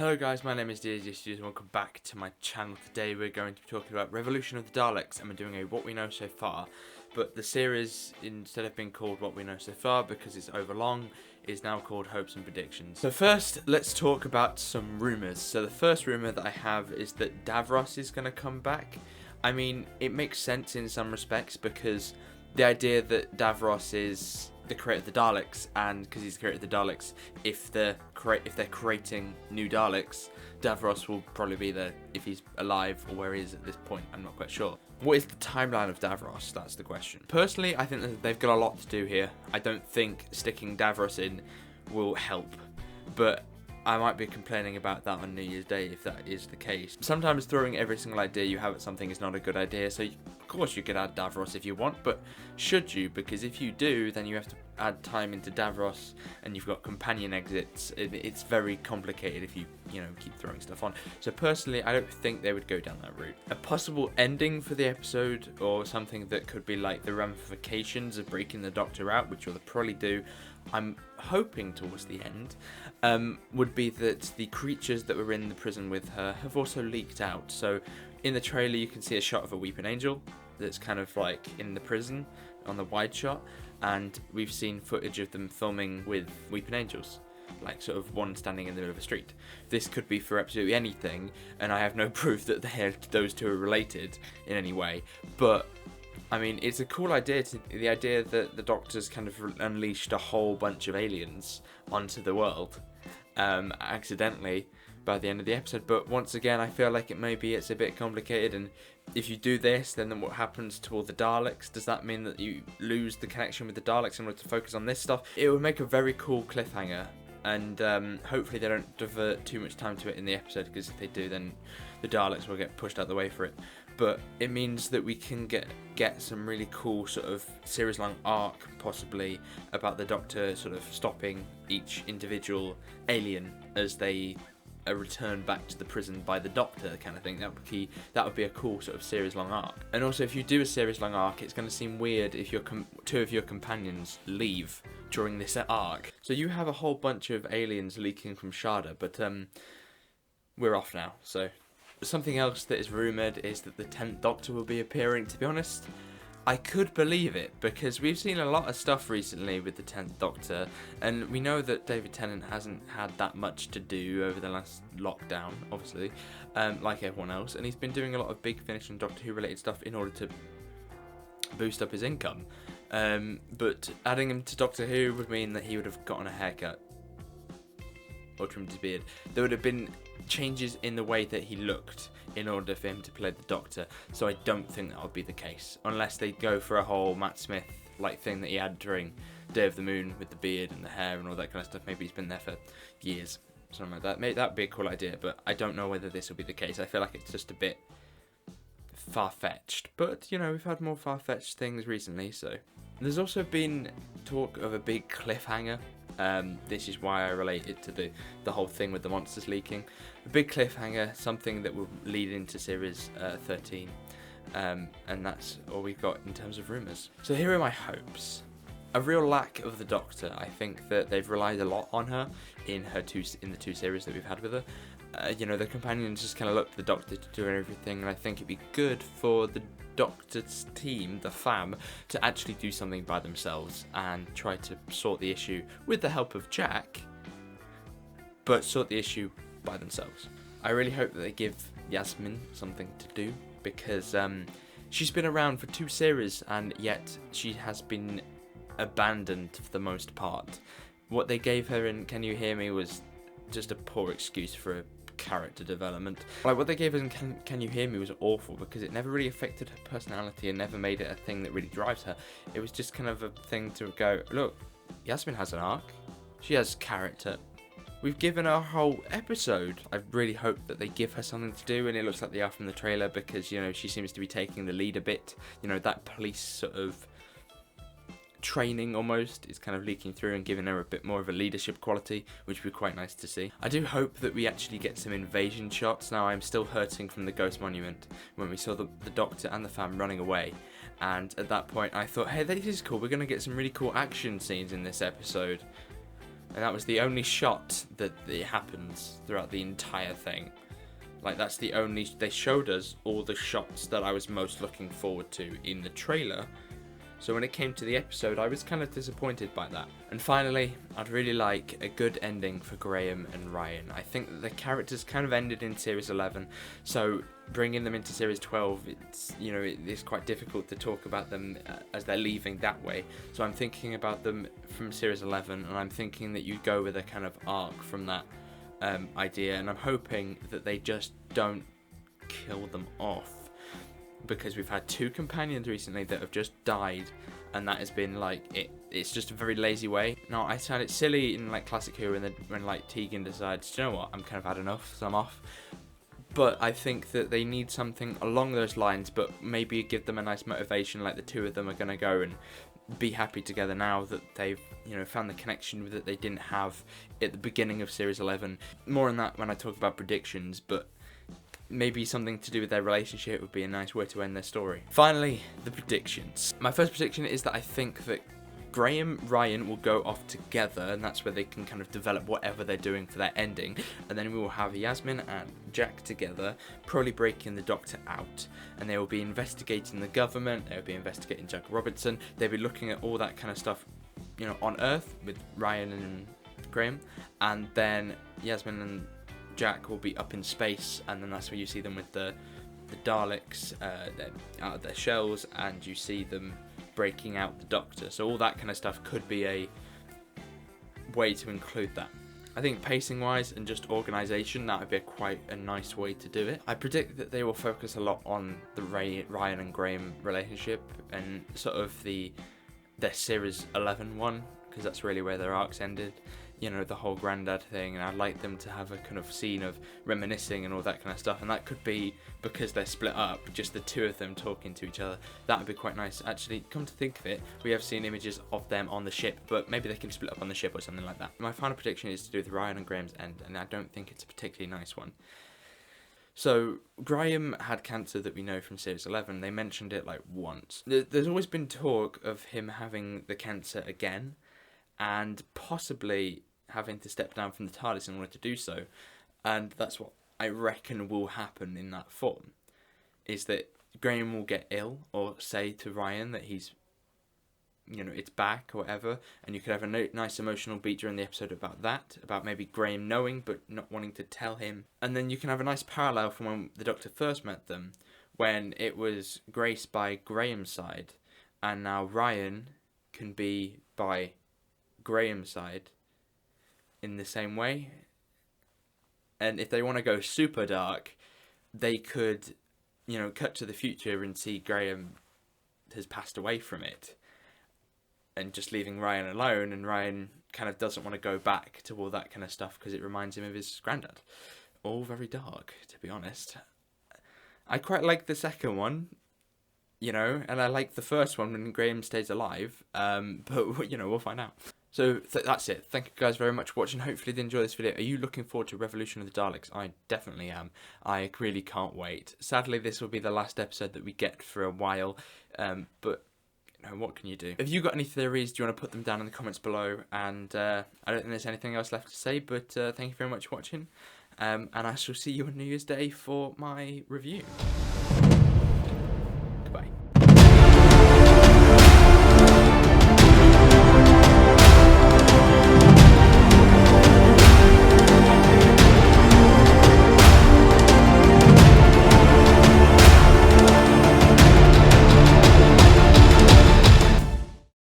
Hello guys, my name is DJ and welcome back to my channel. Today we're going to be talking about Revolution of the Daleks and we're doing a What We Know So Far. But the series, instead of being called What We Know So Far because it's overlong, is now called Hopes and Predictions. So first, let's talk about some rumours. So the first rumour that I have is that Davros is going to come back. I mean, it makes sense in some respects because the idea that Davros is the creator of the Daleks, and because he's the creator of the Daleks, if they're creating new Daleks, Davros will probably be there if he's alive or where he is at this point. I'm not quite sure. What is the timeline of Davros? That's the question. Personally, I think that they've got a lot to do here. I don't think sticking Davros in will help, but I might be complaining about that on New Year's Day if that is the case. Sometimes throwing every single idea you have at something is not a good idea, so of course you could add Davros if you want, but should you? Because if you do, then you have to add time into Davros, and you've got companion exits. It's very complicated if you keep throwing stuff on. So personally, I don't think they would go down that route. A possible ending for the episode, or something that could be like the ramifications of breaking the Doctor out, which will probably do, I'm hoping towards the end, would be that the creatures that were in the prison with her have also leaked out. So in the trailer you can see a shot of a weeping angel that's kind of like in the prison on the wide shot, and we've seen footage of them filming with weeping angels, like sort of one standing in the middle of a street. This could be for absolutely anything, and I have no proof that those two are related in any way, but I mean, it's a cool idea, the idea that the Doctor's kind of unleashed a whole bunch of aliens onto the world, accidentally, by the end of the episode. But once again, I feel like it's a bit complicated, and if you do this, then what happens to all the Daleks? Does that mean that you lose the connection with the Daleks in order to focus on this stuff? It would make a very cool cliffhanger, and hopefully they don't divert too much time to it in the episode, because if they do, then the Daleks will get pushed out the way for it. But it means that we can get some really cool sort of series-long arc, possibly, about the Doctor sort of stopping each individual alien as they are returned back to the prison by the Doctor, kind of thing. That would be a cool sort of series-long arc. And also, if you do a series-long arc, it's going to seem weird if two of your companions leave during this arc. So you have a whole bunch of aliens leaking from Shada, but we're off now, so. Something else that is rumoured is that the 10th Doctor will be appearing. To be honest, I could believe it, because we've seen a lot of stuff recently with the 10th Doctor, and we know that David Tennant hasn't had that much to do over the last lockdown, obviously, like everyone else, and he's been doing a lot of Big Finish and Doctor Who related stuff in order to boost up his income. But adding him to Doctor Who would mean that he would have gotten a haircut or trimmed his beard. There would have been changes in the way that he looked in order for him to play the Doctor, so I don't think that would be the case, unless they go for a whole Matt Smith like thing that he had during Day of the Moon with the beard and the hair and all that kind of stuff. Maybe he's been there for years, something like that. Maybe that'd be a cool idea, but I don't know whether this will be the case. I feel like it's just a bit far-fetched, but we've had more far-fetched things recently. So there's also been talk of a big cliffhanger. This is why I relate it to the whole thing with the monsters leaking. A big cliffhanger, something that will lead into series 13, and that's all we've got in terms of rumours. So here are my hopes. A real lack of the Doctor. I think that they've relied a lot on her in the two series that we've had with her. The companions just kind of look to the Doctor to do everything, and I think it'd be good for the Doctor's team, the fam, to actually do something by themselves and try to sort the issue with the help of Jack, but sort the issue by themselves. I really hope that they give Yasmin something to do, because she's been around for 2 series and yet she has been abandoned for the most part. What they gave her in Can You Hear Me was just a poor excuse for a character development. Like, what they gave us in Can You Hear Me was awful, because it never really affected her personality and never made it a thing that really drives her. It was just kind of a thing to go, look, Yasmin has an arc, she has character, we've given her a whole episode. I really hope that they give her something to do, and it looks like they are from the trailer, because she seems to be taking the lead a bit. That police sort of training almost is kind of leaking through and giving her a bit more of a leadership quality, which would be quite nice to see. I do hope that we actually get some invasion shots. Now, I'm still hurting from the Ghost Monument when we saw the Doctor and the fam running away, and at that point I thought, hey, this is cool, we're going to get some really cool action scenes in this episode. And that was the only shot that it happens throughout the entire thing. Like, that's the only... They showed us all the shots that I was most looking forward to in the trailer. So when it came to the episode, I was kind of disappointed by that. And finally, I'd really like a good ending for Graham and Ryan. I think that the characters kind of ended in Series 11, so bringing them into Series 12, it's quite difficult to talk about them as they're leaving that way. So I'm thinking about them from Series 11, and I'm thinking that you go with a kind of arc from that idea, and I'm hoping that they just don't kill them off. Because we've had 2 companions recently that have just died, and that has been like it's just a very lazy way. Now, I find it silly in like classic Who when like Tegan decides, you know what, I'm kind of had enough, so I'm off. But I think that they need something along those lines, but maybe give them a nice motivation, like the 2 of them are gonna go and be happy together now that they've found the connection that they didn't have at the beginning of Series 11. More on that when I talk about predictions, but maybe something to do with their relationship would be a nice way to end their story. Finally, the predictions. My first prediction is that I think that Graham, Ryan will go off together, and that's where they can kind of develop whatever they're doing for their ending. And then we will have Yasmin and Jack together, probably breaking the Doctor out. And they will be investigating the government, they'll be investigating Jack Robertson, they'll be looking at all that kind of stuff, on Earth with Ryan and Graham. And then Yasmin and Jack will be up in space, and then that's where you see them with the Daleks out of their shells, and you see them breaking out the Doctor. So all that kind of stuff could be a way to include that. I think pacing wise and just organisation, that would be quite a nice way to do it. I predict that they will focus a lot on the Ryan and Graham relationship and sort of their Series 11 one, because that's really where their arcs ended. The whole granddad thing, and I'd like them to have a kind of scene of reminiscing and all that kind of stuff, and that could be because they're split up, just the 2 of them talking to each other. That would be quite nice. Actually, come to think of it, we have seen images of them on the ship, but maybe they can split up on the ship or something like that. My final prediction is to do with Ryan and Graham's end, and I don't think it's a particularly nice one. So, Graham had cancer that we know from Series 11. They mentioned it like once. There's always been talk of him having the cancer again, and possibly having to step down from the TARDIS in order to do so. And that's what I reckon will happen in that form, is that Graham will get ill, or say to Ryan that he's, it's back or whatever, and you could have a nice emotional beat during the episode about that, about maybe Graham knowing but not wanting to tell him. And then you can have a nice parallel from when the Doctor first met them, when it was Grace by Graham's side, and now Ryan can be by Graham's side in the same way. And if they want to go super dark, they could, cut to the future and see Graham has passed away from it, and just leaving Ryan alone, and Ryan kind of doesn't want to go back to all that kind of stuff because it reminds him of his granddad. All very dark, to be honest. I quite like the second one, and I like the first one when Graham stays alive, but, we'll find out. So that's it. Thank you guys very much for watching. Hopefully you enjoyed this video. Are you looking forward to Revolution of the Daleks? I definitely am. I really can't wait. Sadly, this will be the last episode that we get for a while, but what can you do? If you got any theories, do you want to put them down in the comments below? And I don't think there's anything else left to say, but thank you very much for watching, and I shall see you on New Year's Day for my review.